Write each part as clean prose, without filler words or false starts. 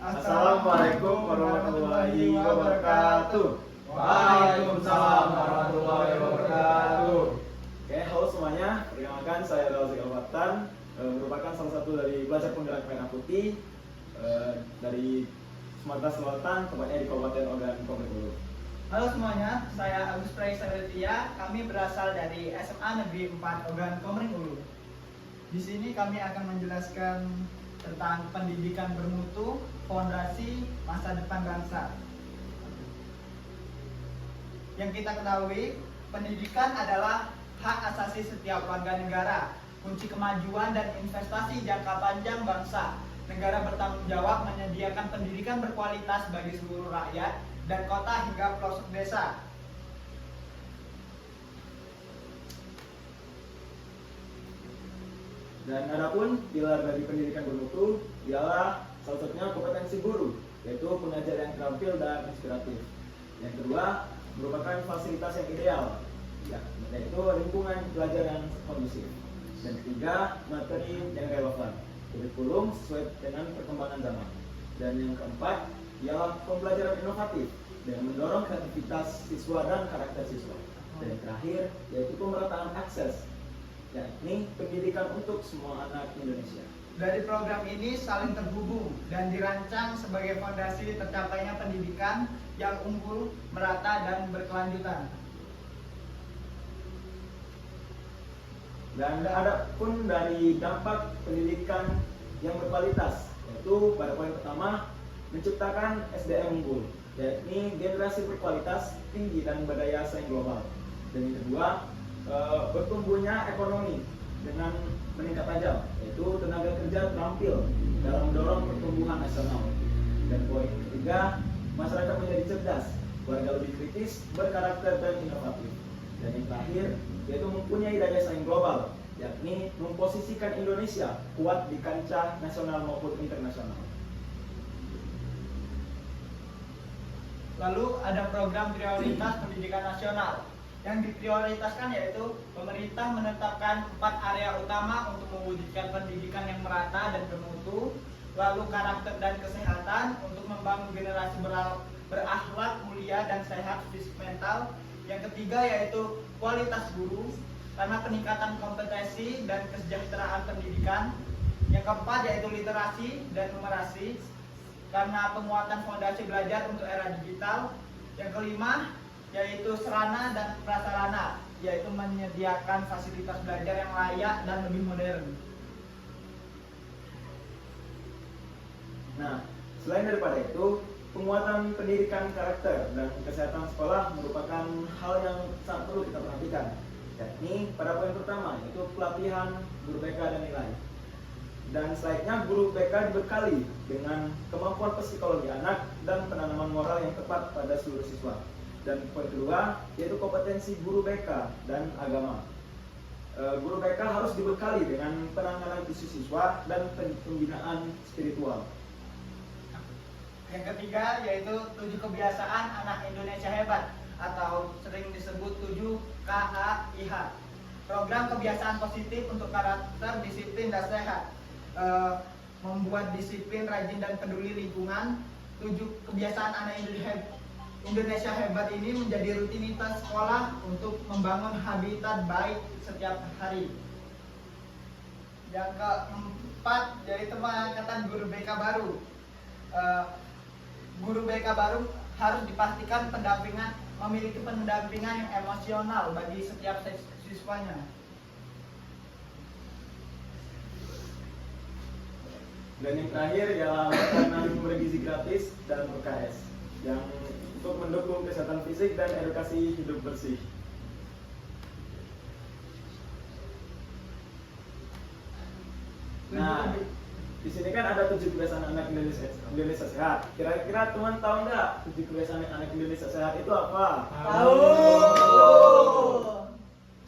Assalamualaikum warahmatullahi wabarakatuh. Waalaikumsalam warahmatullahi wabarakatuh. Oke, halo semuanya. Perkenalkan, saya Razik Al-Fattan, merupakan salah satu dari pelajar penggerak merah putih dari Sumatera Selatan, tepatnya di Kabupaten Ogan Komering Ulu. Halo semuanya, saya Agus Praisartia. Kami berasal dari SMA Negeri 4 Ogan Komering Ulu. Di sini kami akan menjelaskan tentang pendidikan bermutu, fondasi masa depan bangsa. Yang kita ketahui, pendidikan adalah hak asasi setiap warga negara, kunci kemajuan dan investasi jangka panjang bangsa. Negara bertanggung jawab menyediakan pendidikan berkualitas bagi seluruh rakyat dan kota hingga pelosok desa. Dan adapun pilar dari pendidikan bermutu ialah salah satunya kompetensi guru, yaitu pengajar yang terampil dan inspiratif. Yang kedua merupakan fasilitas yang ideal, yaitu lingkungan belajar yang kondusif. Dan ketiga, materi yang relevan, kurikulum sesuai dengan perkembangan zaman. Dan yang keempat ialah pembelajaran inovatif dengan mendorong kreativitas siswa dan karakter siswa. Dan yang terakhir yaitu pemerataan akses, yakni pendidikan untuk semua anak Indonesia. Dari program ini saling terhubung dan dirancang sebagai fondasi tercapainya pendidikan yang unggul, merata, dan berkelanjutan. Dan ada pun dari dampak pendidikan yang berkualitas, yaitu pada poin pertama menciptakan SDM unggul, yakni generasi berkualitas tinggi dan berdaya saing global. Dan yang kedua, bertumbuhnya ekonomi dengan meningkat tajam, yaitu tenaga kerja terampil dalam mendorong pertumbuhan nasional. Dan poin ketiga, masyarakat menjadi cerdas, warga lebih kritis, berkarakter dan inovatif. Dan yang terakhir, yaitu mempunyai daya saing global, yakni memposisikan Indonesia kuat di kancah nasional maupun internasional. Lalu ada program prioritas pendidikan nasional. Yang diprioritaskan yaitu pemerintah menetapkan 4 area utama untuk mewujudkan pendidikan yang merata dan bermutu, lalu karakter dan kesehatan untuk membangun generasi berakhlak mulia dan sehat fisik mental. Yang ketiga yaitu kualitas guru karena peningkatan kompetensi dan kesejahteraan pendidikan. Yang keempat yaitu literasi dan numerasi karena penguatan fondasi belajar untuk era digital. Yang kelima yaitu sarana dan prasarana, yaitu menyediakan fasilitas belajar yang layak dan lebih modern. Nah, selain daripada itu, penguatan pendidikan karakter dan kesehatan sekolah merupakan hal yang sangat perlu kita perhatikan, yakni pada poin pertama yaitu pelatihan guru BK dan nilai. Dan selanjutnya guru BK dibekali dengan kemampuan psikologi anak dan penanaman moral yang tepat pada seluruh siswa. Dan poin kedua yaitu kompetensi guru BK dan agama. Guru BK harus dibekali dengan penanganan isu siswa dan pembinaan spiritual. Yang ketiga yaitu 7 kebiasaan anak Indonesia hebat atau sering disebut 7 KAIH. Program kebiasaan positif untuk karakter, disiplin, dan sehat. Membuat disiplin, rajin, dan peduli lingkungan. 7 kebiasaan anak Indonesia hebat ini menjadi rutinitas sekolah untuk membangun habitat baik setiap hari. Yang keempat yaitu pengangkatan guru BK baru. Guru BK baru harus dipastikan memiliki pendampingan yang emosional bagi setiap siswanya. Dan yang terakhir ialah makanan bergizi gratis dan UKS yang untuk mendukung kesehatan fisik dan edukasi hidup bersih. Nah, di sini kan ada 7 kebiasaan anak Indonesia sehat. Kira-kira teman tahu nggak 7 kebiasaan anak Indonesia sehat itu apa? Tahu.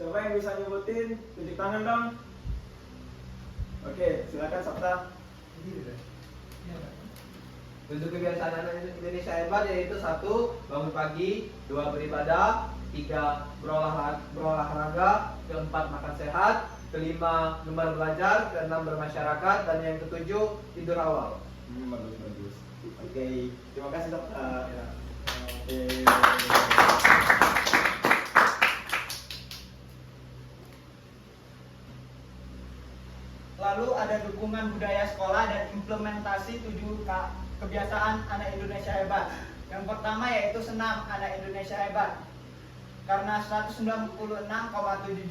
Coba yang bisa nyebutin, tunjuk tangan dong. Oke, silakan Sabta. 7 kebiasaan anak Indonesia hebat yaitu 1. Bangun pagi, 2. Beribadah, 3. Berolahraga, 4. Makan sehat, 5. Gemar belajar, 6. Bermasyarakat, dan yang 7 tidur awal. Bagus. Oke, terima kasih Sob. Ya. Oke. Lalu ada dukungan budaya sekolah dan implementasi 7 kebiasaan anak Indonesia hebat. Yang pertama yaitu senam anak Indonesia hebat. Karena 196,7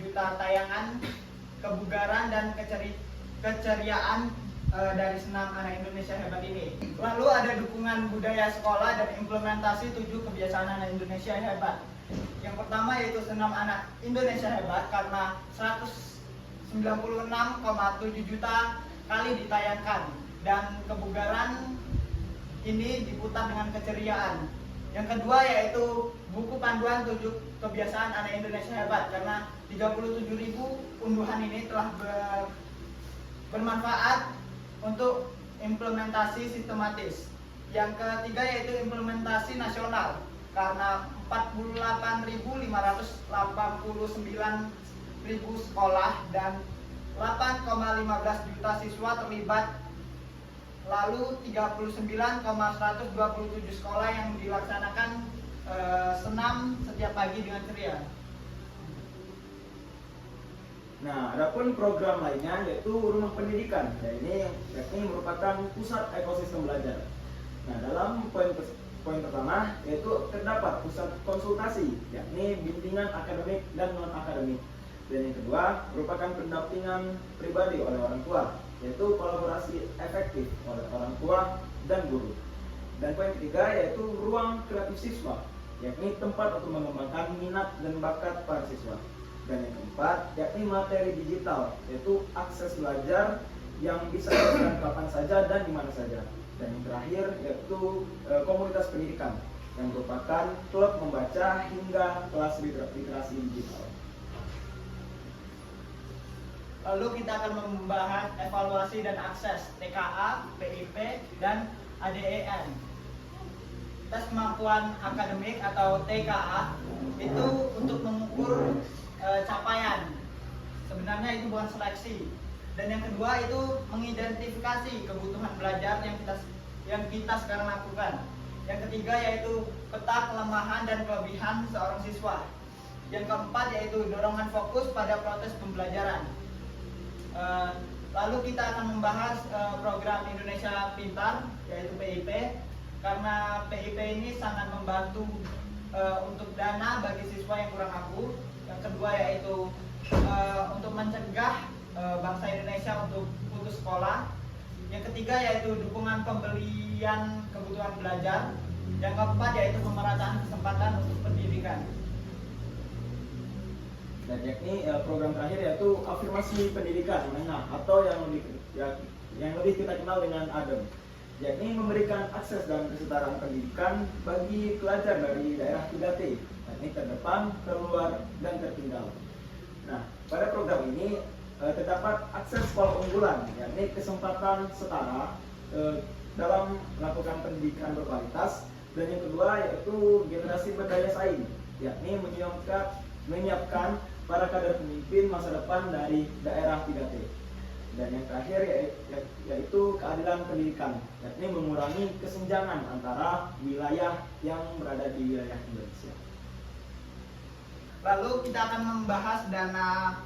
juta tayangan kebugaran dan keceriaan dari senam anak Indonesia hebat ini. Lalu ada dukungan budaya sekolah dan implementasi 7 kebiasaan anak Indonesia hebat. Yang pertama yaitu senam anak Indonesia hebat karena 196,7 juta kali ditayangkan dan kebugaran ini diputar dengan keceriaan. Yang kedua yaitu buku panduan 7 kebiasaan anak Indonesia hebat karena 37.000 unduhan ini telah bermanfaat untuk implementasi sistematis. Yang ketiga yaitu implementasi nasional karena 48.589.000 sekolah dan 8,15 juta siswa terlibat. Lalu 39,127 sekolah yang dilaksanakan senam setiap pagi dengan ceria. Nah, adapun program lainnya yaitu rumah pendidikan. Ya, ini merupakan pusat ekosistem belajar. Nah, dalam poin pertama yaitu terdapat pusat konsultasi, yakni bimbingan akademik dan non akademik. Dan yang kedua merupakan pendampingan pribadi oleh orang tua, yaitu kolaborasi efektif oleh orang tua dan guru. Dan poin ketiga yaitu ruang kreatif siswa, yakni tempat untuk mengembangkan minat dan bakat para siswa. Dan yang keempat yakni materi digital, yaitu akses belajar yang bisa dilakukan kapan saja dan di mana saja. Dan yang terakhir yaitu komunitas pendidikan yang merupakan klub membaca hingga kelas literasi digital. Lalu kita akan membahas evaluasi dan akses TKA, PIP, dan ADEN. Tes kemampuan akademik atau TKA itu untuk mengukur capaian. Sebenarnya itu bukan seleksi. Dan yang kedua itu mengidentifikasi kebutuhan belajar yang kita sekarang lakukan. Yang ketiga yaitu peta kelemahan dan kelebihan seorang siswa. Yang keempat yaitu dorongan fokus pada proses pembelajaran. Lalu kita akan membahas program Indonesia Pintar yaitu PIP, karena PIP ini sangat membantu untuk dana bagi siswa yang kurang mampu. Yang kedua yaitu untuk mencegah bangsa Indonesia untuk putus sekolah. Yang ketiga yaitu dukungan pembelian kebutuhan belajar. Yang keempat yaitu pemerataan kesempatan untuk pendidikan. Dan yakni program terakhir yaitu afirmasi pendidikan, atau yang lebih kita kenal dengan ADEM, yakni memberikan akses dan kesetaraan pendidikan bagi pelajar dari daerah 3T, yakni terdepan, terluar, dan tertinggal. Nah, pada program ini terdapat akses sekolah unggulan, yakni kesempatan setara dalam melakukan pendidikan berkualitas. Dan yang kedua yaitu generasi berdaya saing, yakni menyiapkan para kader pemimpin masa depan dari daerah 3T. Dan yang terakhir yaitu keadilan pendidikan, yakni mengurangi kesenjangan antara wilayah yang berada di wilayah Indonesia. Lalu kita akan membahas dana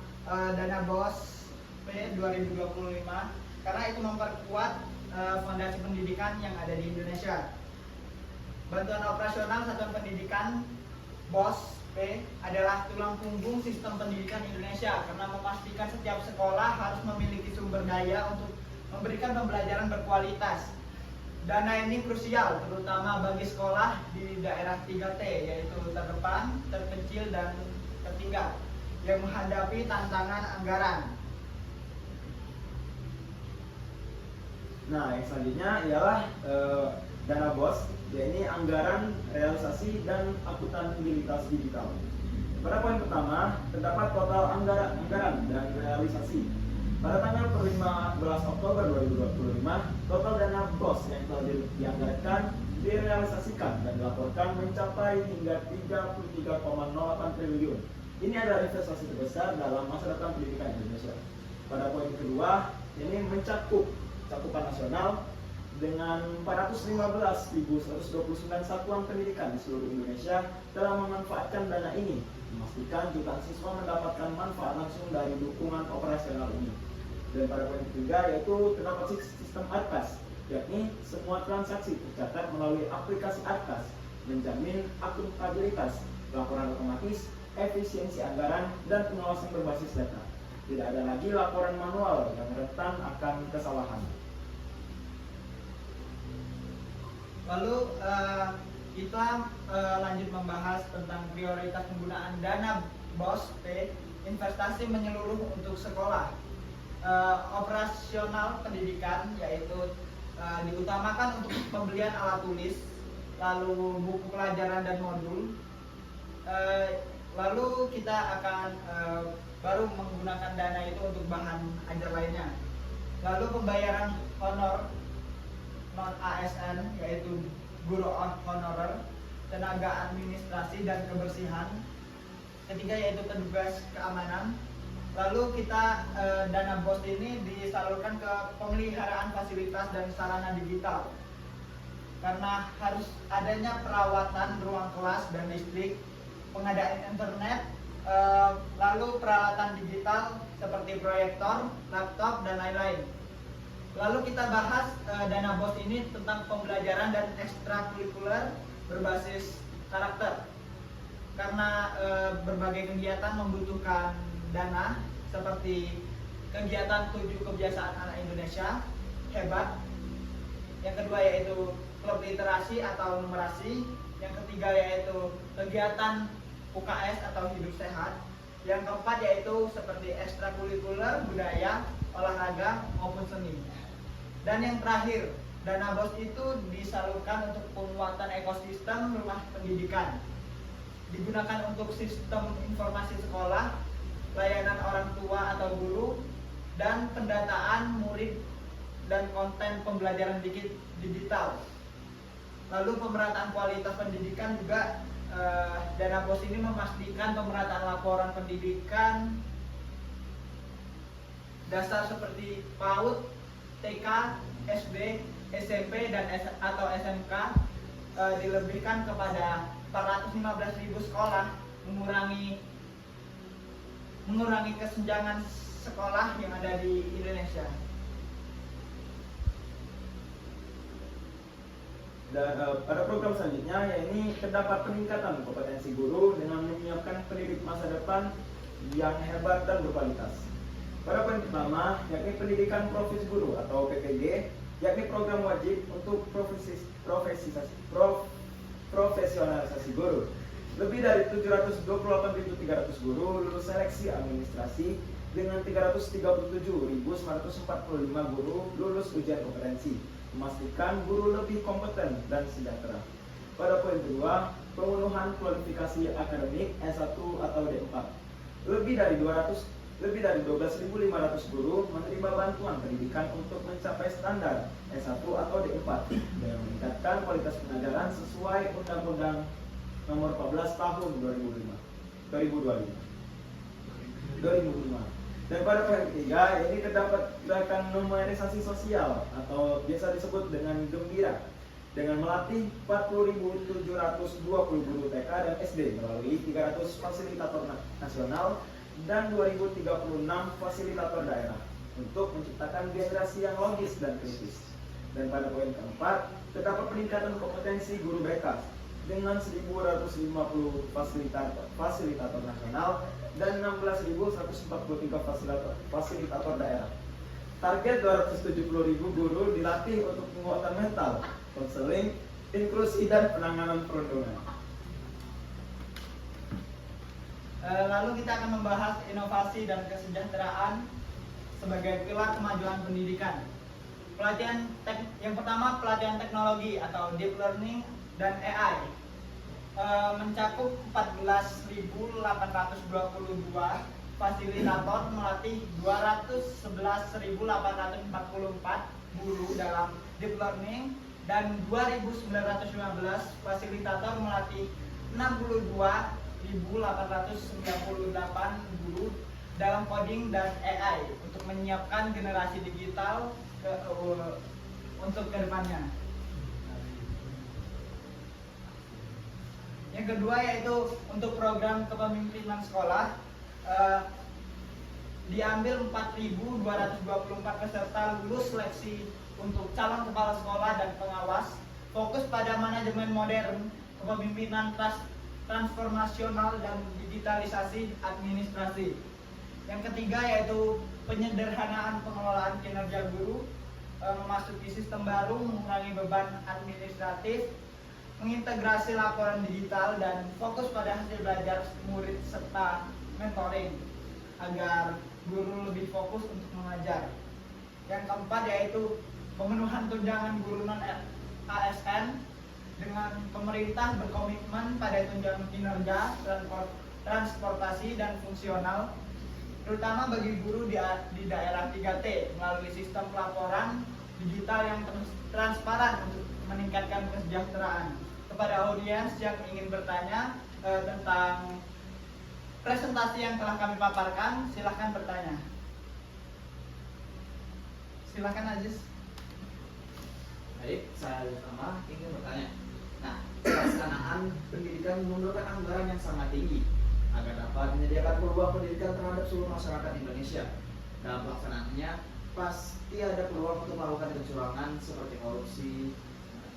BOS P 2025 karena itu memperkuat fondasi pendidikan yang ada di Indonesia. Bantuan operasional satuan pendidikan BOS P adalah tulang punggung sistem pendidikan Indonesia karena memastikan setiap sekolah harus memiliki sumber daya untuk memberikan pembelajaran berkualitas. Dana ini krusial terutama bagi sekolah di daerah 3T yaitu terdepan, terpencil, dan tertinggal yang menghadapi tantangan anggaran. Nah, yang selanjutnya ialah dana BOS, yaitu anggaran realisasi dan akuntabilitas digital. Pada poin pertama, terdapat total anggaran dan realisasi. Pada tanggal 15 Oktober 2025, total dana BOS yang telah dianggarkan direalisasikan dan dilaporkan mencapai hingga 33,08 triliun. Ini adalah investasi terbesar dalam masa depan pendidikan Indonesia. Pada poin kedua, ini mencakupan nasional, dengan 415.129 satuan pendidikan di seluruh Indonesia telah memanfaatkan dana ini, memastikan jutaan siswa mendapatkan manfaat langsung dari dukungan operasional ini. Dan pada poin ketiga yaitu terdapat sistem ARKAS, yakni semua transaksi tercatat melalui aplikasi ARKAS, menjamin akuntabilitas, laporan otomatis, efisiensi anggaran, dan pengawasan berbasis data. Tidak ada lagi laporan manual yang rentan akan kesalahan. Lalu kita lanjut membahas tentang prioritas penggunaan dana BOS P, investasi menyeluruh untuk sekolah. Operasional pendidikan yaitu diutamakan untuk pembelian alat tulis, lalu buku pelajaran dan modul. Lalu kita akan baru menggunakan dana itu untuk bahan ajar lainnya. Lalu pembayaran honor non ASN yaitu guru honorer, tenaga administrasi dan kebersihan. Ketiga yaitu petugas keamanan. Lalu kita dana BOS ini disalurkan ke pemeliharaan fasilitas dan sarana digital. Karena harus adanya perawatan ruang kelas dan listrik, pengadaan internet, lalu peralatan digital seperti proyektor, laptop, dan lain-lain. Lalu kita bahas dana BOS ini tentang pembelajaran dan ekstrakurikuler berbasis karakter. Karena berbagai kegiatan membutuhkan dana seperti kegiatan 7 kebiasaan anak Indonesia hebat. Yang kedua yaitu klub literasi atau numerasi. Yang ketiga yaitu kegiatan UKS atau hidup sehat. Yang keempat yaitu seperti ekstrakurikuler, budaya, olahraga maupun seni. Dan yang terakhir, dana BOS itu disalurkan untuk penguatan ekosistem rumah pendidikan. Digunakan untuk sistem informasi sekolah, layanan orang tua atau guru, dan pendataan murid dan konten pembelajaran digital. Lalu pemerataan kualitas pendidikan juga, dana BOS ini memastikan pemerataan laporan pendidikan dasar seperti PAUD, TK, SD, SMP, dan atau SMK dilebihkan kepada 415.000 sekolah, mengurangi kesenjangan sekolah yang ada di Indonesia. Dan pada program selanjutnya, yakni terdapat peningkatan kompetensi guru dengan menyiapkan pendidik masa depan yang hebat dan berkualitas. Pada poin pertama, yakni pendidikan profesi guru atau PPG, yakni program wajib untuk profesionalisasi guru. Lebih dari 728.300 guru lulus seleksi administrasi dengan 337.945 guru lulus ujian kompetensi, memastikan guru lebih kompeten dan sejahtera. Pada poin kedua, pemenuhan kualifikasi akademik S1 atau D4. Lebih dari 12.500 guru menerima bantuan pendidikan untuk mencapai standar S1 atau D4 dengan meningkatkan kualitas pengajaran sesuai Undang-Undang Nomor 14 Tahun 2005. Dan pada poin ketiga, ini terdapat gerakan numerisasi sosial atau biasa disebut dengan Gembira, dengan melatih 40.720 guru TK dan SD melalui 300 fasilitator nasional dan 2036 fasilitator daerah untuk menciptakan generasi yang logis dan kritis. Dan pada poin keempat, terdapat peningkatan kompetensi guru BK dengan 1.250 fasilitator nasional dan 16.143 fasilitator daerah. Target 270.000 guru dilatih untuk penguatan mental, konseling, inklusi, dan penanganan perundungan. Lalu kita akan membahas inovasi dan kesejahteraan sebagai pilar kemajuan pendidikan. Yang pertama pelatihan teknologi atau deep learning dan AI mencakup 14.822 fasilitator melatih 211.844 guru dalam deep learning dan 2.915 fasilitator melatih 62.898 guru dalam coding dan AI untuk menyiapkan generasi digital untuk kedepannya. Yang kedua yaitu untuk program kepemimpinan sekolah, diambil 4.224 peserta lulus seleksi untuk calon kepala sekolah dan pengawas, fokus pada manajemen modern, kepemimpinan transformasional dan digitalisasi administrasi. Yang ketiga yaitu penyederhanaan pengelolaan kinerja guru, memasuki sistem baru, mengurangi beban administratif, mengintegrasi laporan digital, dan fokus pada hasil belajar murid serta mentoring agar guru lebih fokus untuk mengajar. Yang keempat yaitu pemenuhan tunjangan guru non ASN dengan pemerintah berkomitmen pada tunjangan kinerja, transportasi dan fungsional, terutama bagi guru di daerah 3T melalui sistem pelaporan digital yang transparan untuk meningkatkan kesejahteraan. Kepada audiens yang ingin bertanya tentang presentasi yang telah kami paparkan, silahkan bertanya. Silahkan Aziz. Baik, saya utama ingin bertanya. Nah, pelaksanaan pendidikan memerlukan anggaran yang sangat tinggi agar dapat menyediakan peluang pendidikan terhadap seluruh masyarakat Indonesia. Dalam pelaksanaannya, pasti ada peluang untuk melakukan kecurangan seperti korupsi,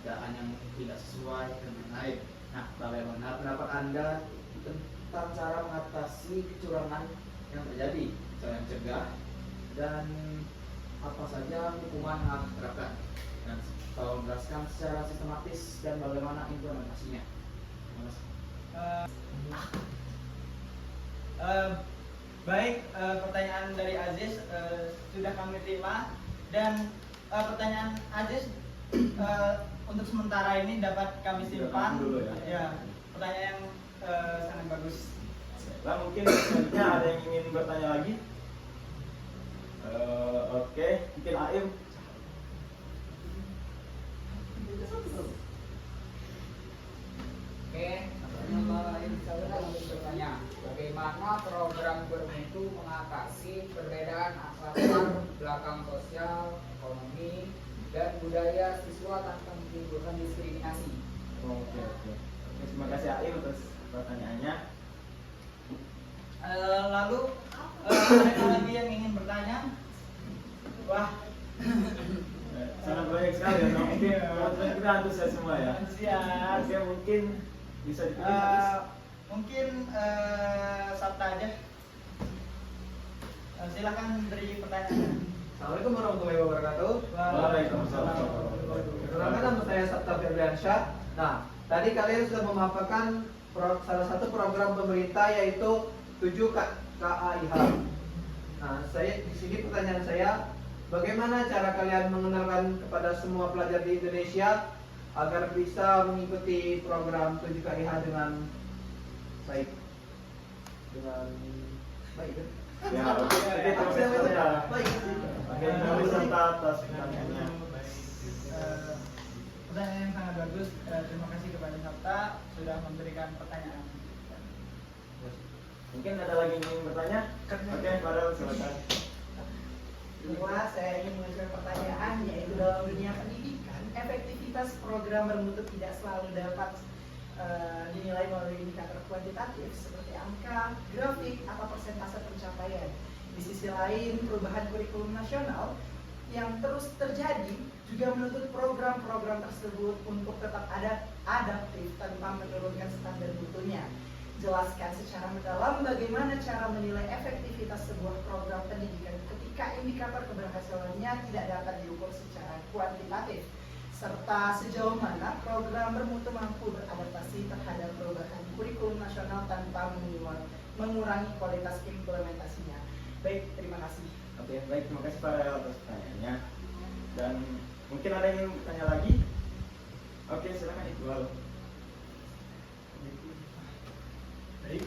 pengadaan yang tidak sesuai, dan lain-lain. Nah, bagaimana pendapat Anda tentang cara mengatasi kecurangan yang terjadi, cara mencegah, dan apa saja hukuman yang harus diterapkan? Dan tolong menjelaskan secara sistematis dan bagaimana implementasinya. Terima kasih. Baik, pertanyaan dari Aziz sudah kami terima, dan pertanyaan Aziz untuk sementara ini dapat kami simpan. Dulu ya. Ya, pertanyaan yang sangat bagus. Nah, mungkin selanjutnya ada yang ingin bertanya lagi? Oke, mungkin Aim. Oke, nama saya ingin bertanya, bagaimana program bermutu mengatasi perbedaan asal belakang sosial, ekonomi, dan budaya siswa tanpa menimbulkan diskriminasi? Oke. Terima kasih Aim atas pertanyaannya. Lalu ada lagi yang ingin bertanya? Wah, Sangat banyak sekali ya, mungkin teman-teman kita antusias semua ya. antusias. Oke, mungkin bisa dipilih Mas. Mungkin Sabta aja. Silakan beri pertanyaan. Assalamualaikum warahmatullahi wabarakatuh. Waalaikumsalam. Perkenalkan, nama saya Sabta Firliansyah. Nah, tadi kalian sudah memaparkan salah satu program pemerintah yaitu 7 KAIH. Nah, di sini pertanyaan saya, bagaimana cara kalian mengenalkan kepada semua pelajar di Indonesia agar bisa mengikuti program 7 KIH dengan baik? Dengan baik kan? Ya, oke, terima kasih ya. Baik. Oke, terima kasih Sabta atas pertanyaannya. Pertanyaan yang sangat bagus. Terima kasih kepada Sabta sudah memberikan pertanyaan. Mungkin ada lagi yang ingin bertanya? Oke, Farel silakan. Kedua, saya ingin mengajukan pertanyaan, yaitu dalam dunia pendidikan, efektivitas program bermutu tidak selalu dapat dinilai melalui indikator kuantitatif seperti angka, grafik, atau persentase pencapaian. Di sisi lain, perubahan kurikulum nasional yang terus terjadi juga menuntut program-program tersebut untuk tetap adaptif tanpa menurunkan standar mutunya. Jelaskan secara mendalam bagaimana cara menilai efektivitas sebuah program pendidikan ketika indikator keberhasilannya tidak dapat diukur secara kuantitatif, serta sejauh mana program bermutu mampu beradaptasi terhadap perubahan kurikulum nasional tanpa mengurangi kualitas implementasinya. Baik, terima kasih. Oke, baik, terima kasih Farel atas pertanyaannya. Dan mungkin ada yang ingin bertanya lagi? Oke, silakan Iqbal. Baik,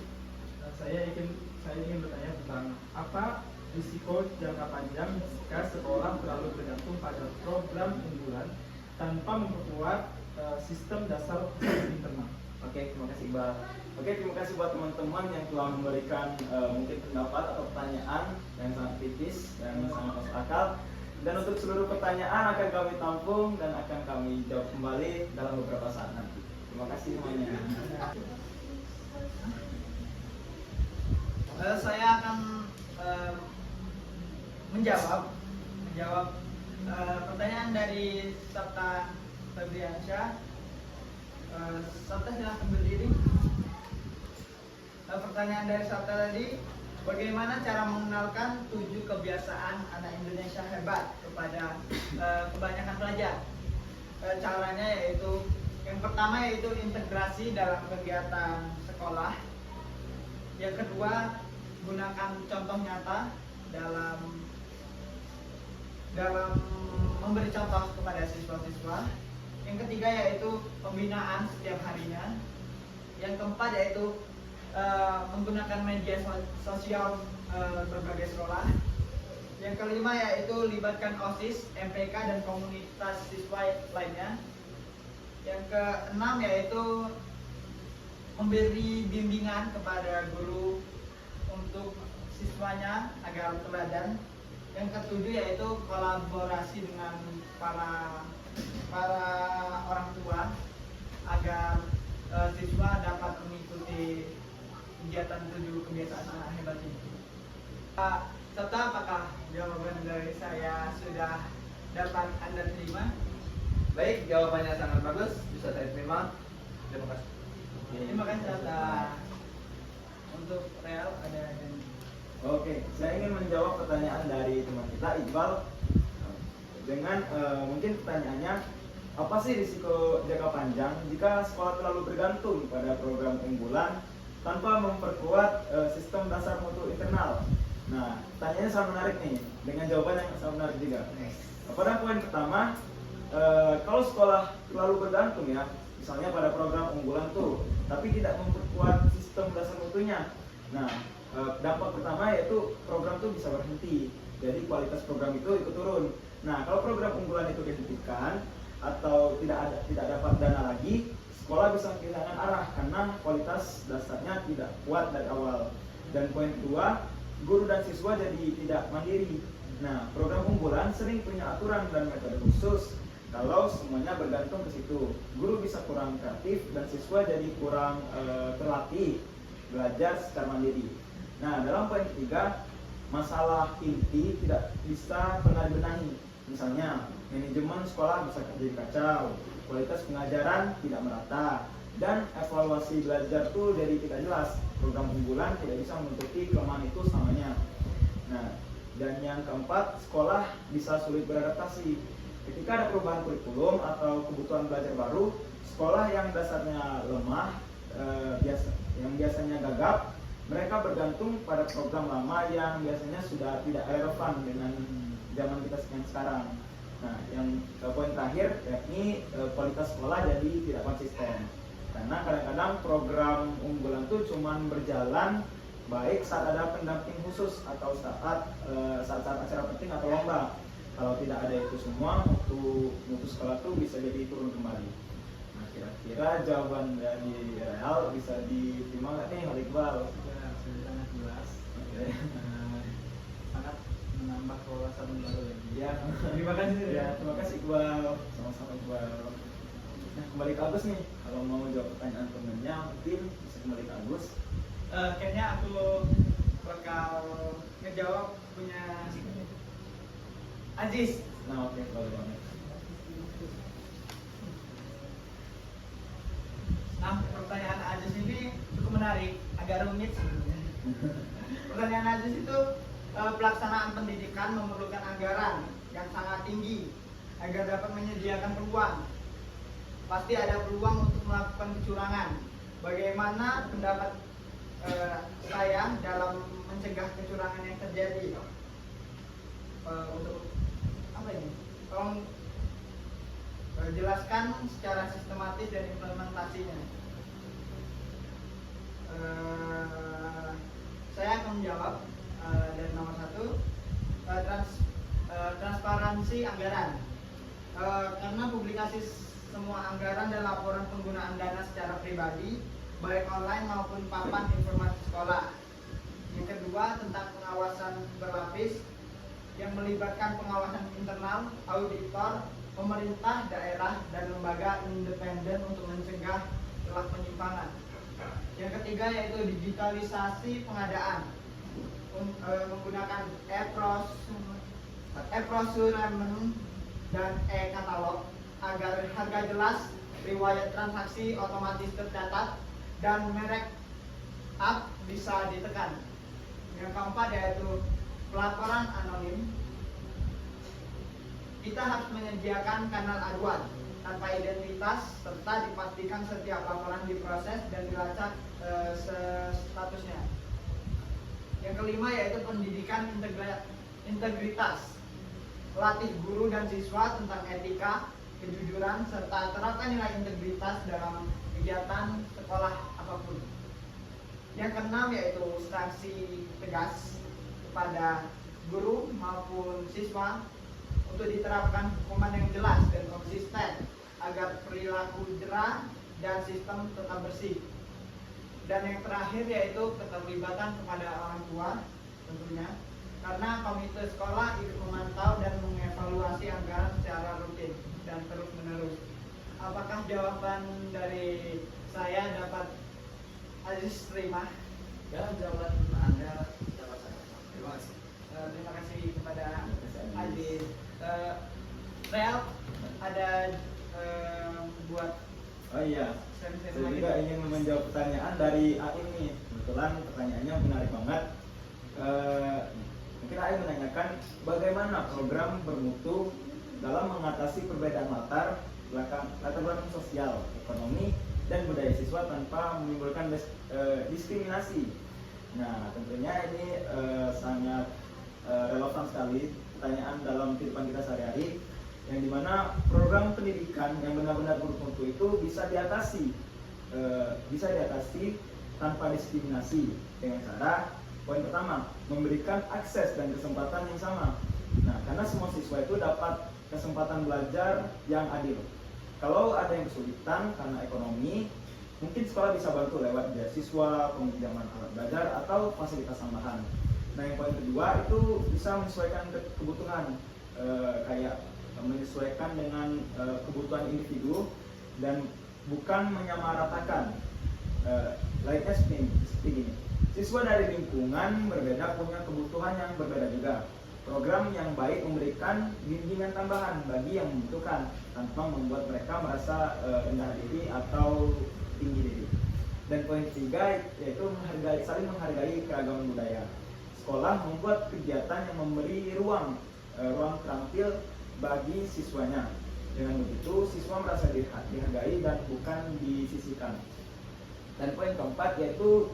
saya ingin bertanya tentang apa risiko jangka panjang jika sekolah terlalu bergantung pada program unggulan tanpa memperkuat sistem dasar internal. Oke, terima kasih Iqbal. Oke, terima kasih buat teman-teman yang telah memberikan mungkin pendapat atau pertanyaan yang sangat kritis dan sangat masuk akal. Dan untuk seluruh pertanyaan akan kami tampung dan akan kami jawab kembali dalam beberapa saat nanti. Terima kasih semuanya. Saya akan menjawab pertanyaan dari Sabta Febriansyah. Sabta silahkan berdiri. Pertanyaan dari Sabta tadi, bagaimana cara mengenalkan 7 kebiasaan anak Indonesia hebat kepada kebanyakan pelajar? Caranya yaitu yang pertama yaitu integrasi dalam kegiatan sekolah. Yang kedua, gunakan contoh nyata dalam memberi contoh kepada siswa-siswa. Yang ketiga yaitu pembinaan setiap harinya. Yang keempat yaitu menggunakan media sosial berbagai sekolah. Yang kelima yaitu libatkan OSIS, MPK dan komunitas siswa lainnya. Yang keenam yaitu memberi bimbingan kepada guru untuk siswanya agar teladan. Yang ketujuh yaitu kolaborasi dengan para orang tua agar siswa dapat mengikuti kegiatan 7 kebiasaan anak hebat ini. Serta apakah jawaban dari saya sudah dapat Anda terima? Baik, jawabannya sangat bagus, bisa saya terima. Terima kasih. Terima kasih Serta. Untuk Real ada janji. Oke, saya ingin menjawab pertanyaan dari teman kita Iqbal dengan mungkin pertanyaannya, apa sih risiko jangka panjang jika sekolah terlalu bergantung pada program unggulan tanpa memperkuat sistem dasar mutu internal? Nah, pertanyaannya sangat menarik nih, dengan jawaban yang sangat menarik juga. Pada poin pertama, kalau sekolah terlalu bergantung ya, misalnya pada program unggulan tuh, tapi tidak memperkuat sistem dasar mutunya. Nah, dampak pertama yaitu program itu bisa berhenti, jadi kualitas program itu ikut turun. Nah, kalau program unggulan itu dihentikan atau tidak dapat dana lagi, sekolah bisa kehilangan arah karena kualitas dasarnya tidak kuat dari awal. Dan poin kedua, guru dan siswa jadi tidak mandiri. Nah, program unggulan sering punya aturan dan metode khusus. Kalau semuanya bergantung ke situ, guru bisa kurang kreatif dan siswa jadi kurang terlatih belajar secara mandiri. Nah, dalam poin ketiga, masalah inti tidak bisa pernah dibenahi. Misalnya, manajemen sekolah bisa jadi kacau, kualitas pengajaran tidak merata, dan evaluasi belajar tuh jadi tidak jelas. Program unggulan tidak bisa menutupi kelemahan itu selamanya. Nah, dan yang keempat, sekolah bisa sulit beradaptasi. Ketika ada perubahan kurikulum atau kebutuhan belajar baru, sekolah yang dasarnya lemah, yang biasanya gagap, mereka bergantung pada program lama yang biasanya sudah tidak relevan dengan zaman kita sekarang. Nah, yang poin terakhir yakni kualitas sekolah jadi tidak konsisten. Karena kadang-kadang program unggulan itu cuma berjalan baik saat ada pendamping khusus atau saat acara penting atau lomba. Kalau tidak ada itu semua, mutu sekolah itu bisa jadi turun kembali. Nah, kira-kira jawaban dari Real bisa diterima nggak nih oleh Iqbal? Sudah sangat jelas. Oke. Sangat menambah wawasan baru lagi. Ya, Terima kasih. ya, terima kasih Iqbal. Sama-sama Iqbal. Nah, kembali ke Agus nih. Kalau mau jawab pertanyaan temennya, mungkin bisa kembali ke Agus. Kayaknya aku bakal ngejawab punya Aziz. Nah, oke, boleh banget. Nah, pertanyaan Aziz ini cukup menarik, agak rumit sebenarnya. Pertanyaan Aziz itu, pelaksanaan pendidikan memerlukan anggaran yang sangat tinggi agar dapat menyediakan peluang. Pasti ada peluang untuk melakukan kecurangan. Bagaimana pendapat saya dalam mencegah kecurangan yang terjadi? Untuk apa ini? Tolong jelaskan secara sistematis dan implementasinya. Saya akan menjawab dari nomor 1, transparansi anggaran. Karena publikasi semua anggaran dan laporan penggunaan dana secara pribadi, baik online maupun papan informasi sekolah. Yang kedua, tentang pengawasan berlapis. yang melibatkan pengawasan internal, auditor, pemerintah daerah, dan lembaga independen untuk mencegah celah penyimpangan. Yang ketiga yaitu digitalisasi pengadaan menggunakan e-procurement dan e-katalog agar harga jelas, riwayat transaksi otomatis tercatat, dan merek up bisa ditekan. Yang keempat yaitu pelaporan anonim. Kita harus menyediakan kanal aduan tanpa identitas serta dipastikan setiap laporan diproses dan dilacak statusnya. Yang kelima yaitu pendidikan integritas. Latih guru dan siswa tentang etika, kejujuran, serta terapkan nilai integritas dalam kegiatan sekolah apapun. Yang keenam yaitu sanksi tegas kepada guru maupun siswa untuk diterapkan hukuman yang jelas dan konsisten agar perilaku jera dan sistem tetap bersih. Dan yang terakhir yaitu keterlibatan kepada orang tua tentunya, karena komite sekolah ikut memantau dan mengevaluasi anggaran secara rutin dan terus menerus. Apakah jawaban dari saya dapat Aziz terima? Ya, jawaban Anda dapat saya. Terima kasih. Terima kasih kepada Aziz. Real ada buat Oh iya, seri-seri saya lagi. juga ingin menjawab pertanyaan dari Aim nih. Kebetulan pertanyaannya menarik banget. Mungkin Aim menanyakan bagaimana program bermutu dalam mengatasi perbedaan latar belakang sosial, ekonomi, dan budaya siswa tanpa menimbulkan diskriminasi. Nah, tentunya ini sangat relevan sekali pertanyaan dalam kehidupan kita sehari-hari, yang dimana program pendidikan yang benar-benar bermutu itu bisa diatasi tanpa diskriminasi dengan cara, poin pertama, memberikan akses dan kesempatan yang sama. Nah, karena semua siswa itu dapat kesempatan belajar yang adil. Kalau ada yang kesulitan karena ekonomi, mungkin sekolah bisa bantu lewat beasiswa, peminjaman alat belajar, atau fasilitas tambahan. Nah, yang poin kedua itu bisa menyesuaikan kebutuhan, kayak menyesuaikan dengan kebutuhan individu dan bukan menyamaratakan. Like seperti gini, siswa dari lingkungan berbeda punya kebutuhan yang berbeda juga. Program yang baik memberikan bimbingan tambahan bagi yang membutuhkan tanpa membuat mereka merasa rendah diri atau tinggi diri. Dan poin ketiga yaitu saling menghargai keragaman budaya. Sekolah membuat kegiatan yang memberi ruang terampil bagi siswanya. Dengan begitu siswa merasa dihargai dan bukan disisihkan. Dan poin keempat yaitu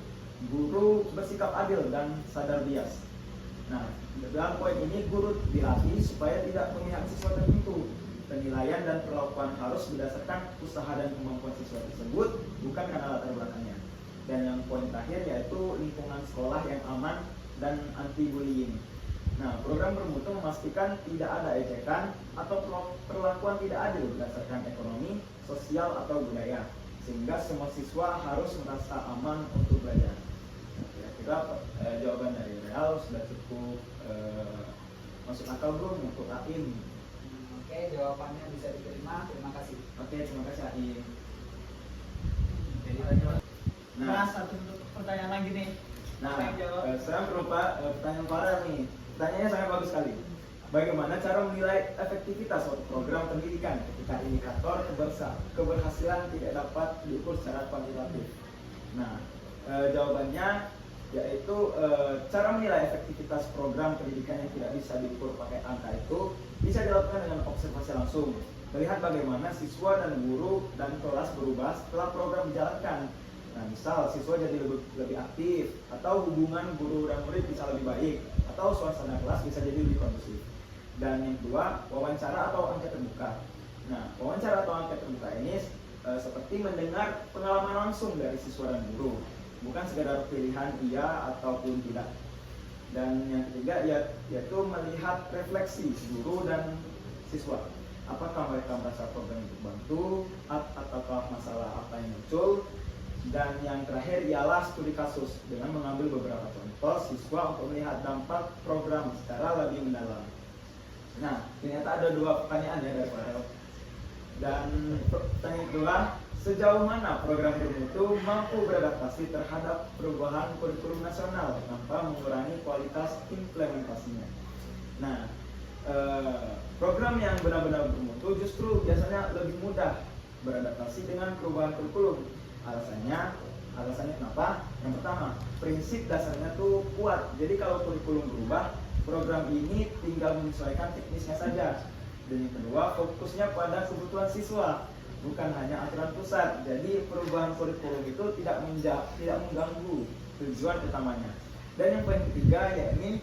guru bersikap adil dan sadar bias. Nah, dalam poin ini guru dilatih supaya tidak memihak siswa tertentu. Penilaian dan perlakuan harus berdasarkan usaha dan kemampuan siswa tersebut, bukan karena latar belakangnya. Dan yang poin terakhir yaitu lingkungan sekolah yang aman dan anti bullying. Nah, program bermutu memastikan tidak ada ejekan atau perlakuan tidak adil berdasarkan ekonomi, sosial, atau budaya, sehingga semua siswa harus merasa aman untuk belajar. Kira-kira jawaban dari Real sudah cukup masuk akal bro untuk Aim. Oke, jawabannya bisa diterima. Terima kasih. Oke, terima kasih Aim. Nah, satu pertanyaan lagi nih. Nah, Yang jawab. sekarang berupa pertanyaan Farel nih. Pertanyaannya sangat bagus sekali. Bagaimana cara menilai efektivitas suatu program pendidikan ketika indikator keberhasilan tidak dapat diukur secara kuantitatif? Nah, jawabannya yaitu cara menilai efektivitas program pendidikan yang tidak bisa diukur pakai angka itu bisa dilakukan dengan observasi langsung, melihat bagaimana siswa dan guru dan kelas berubah setelah program dijalankan. Nah, misal siswa jadi lebih aktif, atau hubungan guru dan murid bisa lebih baik, atau suasana kelas bisa jadi lebih kondusif. Dan yang kedua, wawancara atau angket terbuka. Nah, wawancara atau angket terbuka ini seperti mendengar pengalaman langsung dari siswa dan guru, bukan sekedar pilihan iya ataupun tidak. Dan yang ketiga yaitu melihat refleksi guru dan siswa. Apakah mereka merasa program itu bantu, ataukah masalah apa yang muncul, Dan yang terakhir ialah studi kasus dengan mengambil beberapa contoh siswa untuk melihat dampak program secara lebih mendalam. Nah, ternyata ada 2 pertanyaan ya dari Farel. Dan pertanyaan kedua, sejauh mana program bermutu mampu beradaptasi terhadap perubahan kurikulum nasional tanpa mengurangi kualitas implementasinya? Nah, program yang benar-benar bermutu justru biasanya lebih mudah beradaptasi dengan perubahan kurikulum. Alasannya kenapa? Yang pertama, prinsip dasarnya tuh kuat. Jadi kalau kurikulum berubah, program ini tinggal menyesuaikan teknisnya saja. Dan yang kedua, fokusnya pada kebutuhan siswa, bukan hanya aturan pusat. Jadi perubahan kurikulum itu tidak mengganggu tujuan utamanya. Dan yang poin ketiga, yakni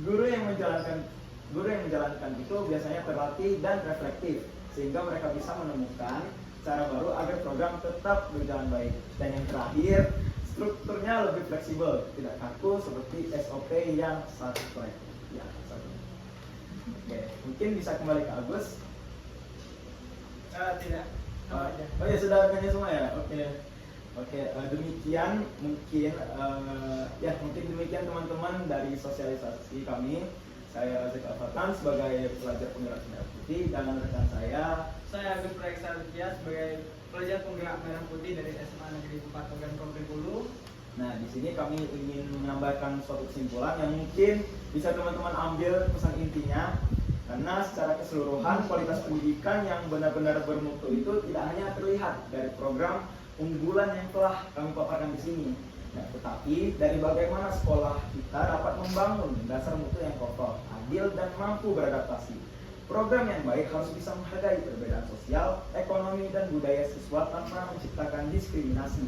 guru yang menjalankan itu biasanya terlatih dan reflektif, sehingga mereka bisa menemukan cara baru agar program tetap berjalan baik. Dan yang terakhir, strukturnya lebih fleksibel, tidak kaku seperti SOP yang satu proyek. Ya, satu. Oke, mungkin bisa kembali ke Agus. Tidak. Oh ya, sudah tanya semua ya. Oke, demikian mungkin mungkin demikian teman-teman dari sosialisasi kami. Saya Razek Al-Fatan sebagai pelajar penggerak merah putih dan rekan saya Agus Praeksa Aditya sebagai pelajar penggerak merah putih dari SMA Negeri 4 Ogan Komering. Nah, di sini kami ingin menyampaikan suatu kesimpulan yang mungkin bisa teman-teman ambil pesan intinya, karena secara keseluruhan kualitas pendidikan yang benar-benar bermutu itu tidak hanya terlihat dari program unggulan yang telah kami paparkan di sini. Nah, tetapi dari bagaimana sekolah kita dapat membangun dasar mutu yang kokoh, adil dan mampu beradaptasi. Program yang baik harus bisa menghargai perbedaan sosial, ekonomi dan budaya siswa tanpa menciptakan diskriminasi.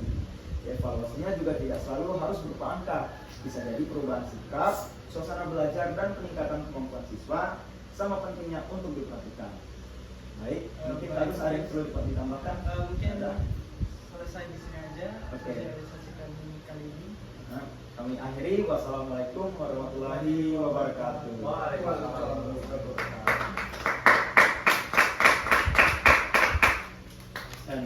Evaluasinya juga tidak selalu harus berupa angka, bisa jadi perubahan sikap, suasana belajar dan peningkatan kemampuan siswa sama pentingnya untuk diperhatikan. Baik, mungkin harus ada yang perlu ditambahkan. Mungkin Ada? selesai di sini aja. Oke. Sosialisasi kali ini. Nah, kami akhiri. Wassalamualaikum warahmatullahi wabarakatuh. Waalaikumsalam warahmatullahi wabarakatuh. Dan